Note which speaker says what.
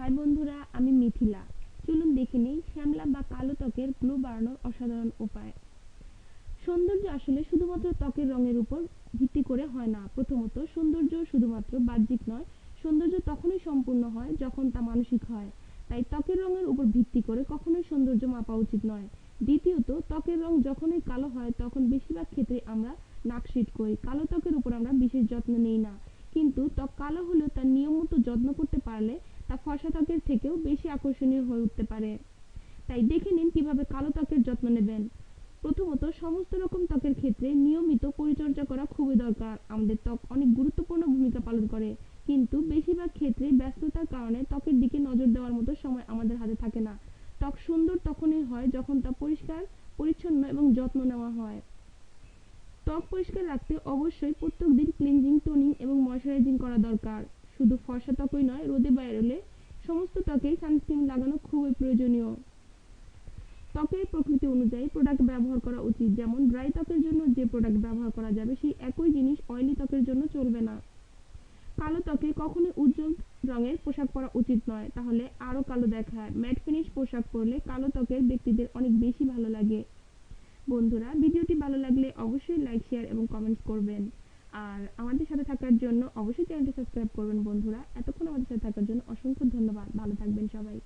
Speaker 1: High বন্ধুরা, আমি মিথিলা। চলুন দেখে নেই শ্যামলা বা কালো ত্বকের গ্লো বাড়ানোর অসাধারণ উপায়। সৌন্দর্য আসলে শুধুমাত্র ত্বকের রঙের উপর ভিত্তি করে হয় না। প্রথমত, সৌন্দর্য শুধুমাত্র বাহ্যিক নয়। সৌন্দর্য তখনই সম্পূর্ণ হয় যখন তা মানসিক হয়। তাই ত্বকের রঙের উপর ভিত্তি করে কখনোই সৌন্দর্য মাপা উচিত নয়। দ্বিতীয়ত, ত্বকের রং যখনই কালো হয় তখন বেশিরভাগ ক্ষেত্রে আমরা নাকশিট করি। কালো ত্বকের উপর আমরা বিশেষ যত্ন নেই না। কিন্তু ত্বক কালো হলেও তার নিয়মিত যত্ন করতে পারলে তা ফর্সা ত্বকের থেকেও বেশি আকর্ষণীয় হয়ে উঠতে পারে। তাই দেখে নিন কিভাবে কালো ত্বকের যত্ন নেবেন। প্রথমত, সমস্ত রকম ত্বকের ক্ষেত্রে নিয়মিত পরিচর্যা করা খুবই দরকার। আমাদের ত্বক অনেক গুরুত্বপূর্ণ ভূমিকা পালন করে, কিন্তু বেশিরভাগ ক্ষেত্রে ব্যস্ততার কারণে ত্বকের দিকে নজর দেওয়ার মতো সময় আমাদের হাতে থাকে না। ত্বক সুন্দর তখনই হয় যখন তা পরিষ্কার, পরিচ্ছন্ন এবং যত্ন নেওয়া হয়। ত্বক পরিষ্কার রাখতে অবশ্যই প্রত্যেকদিন ক্লিনজিং, টোনিং এবং ময়শ্চারাইজিং করা দরকার। শুধু ফর্সা ত্বকই নয়, রোদে বেরোলে সমস্ত ত্বকেই সানস্ক্রিন লাগানো খুবই প্রয়োজনীয়। ত্বকের প্রকৃতি অনুযায়ী প্রোডাক্ট ব্যবহার করা উচিত। যেমন ড্রাই ত্বকের জন্য যে প্রোডাক্ট ব্যবহার করা যাবে সেই একই জিনিস অয়েলি ত্বকের জন্য চলবে না। কালো ত্বকে কখনোই উজ্জ্বল রঙের পোশাক পরা উচিত নয়, তাহলে আরও কালো দেখায়। ম্যাট ফিনিশ পোশাক পরলে কালো ত্বকের ব্যক্তিদের অনেক বেশি ভালো লাগে। বন্ধুরা, ভিডিওটি ভালো লাগলে অবশ্যই লাইক, শেয়ার এবং কমেন্টস করবেন। আর আমাদের সাথে থাকার জন্য অবশ্যই চ্যানেলটি সাবস্ক্রাইব করবেন। বন্ধুরা, এতক্ষণ আমাদের সাথে থাকার জন্য অসংখ্য ধন্যবাদ। ভালো থাকবেন সবাই।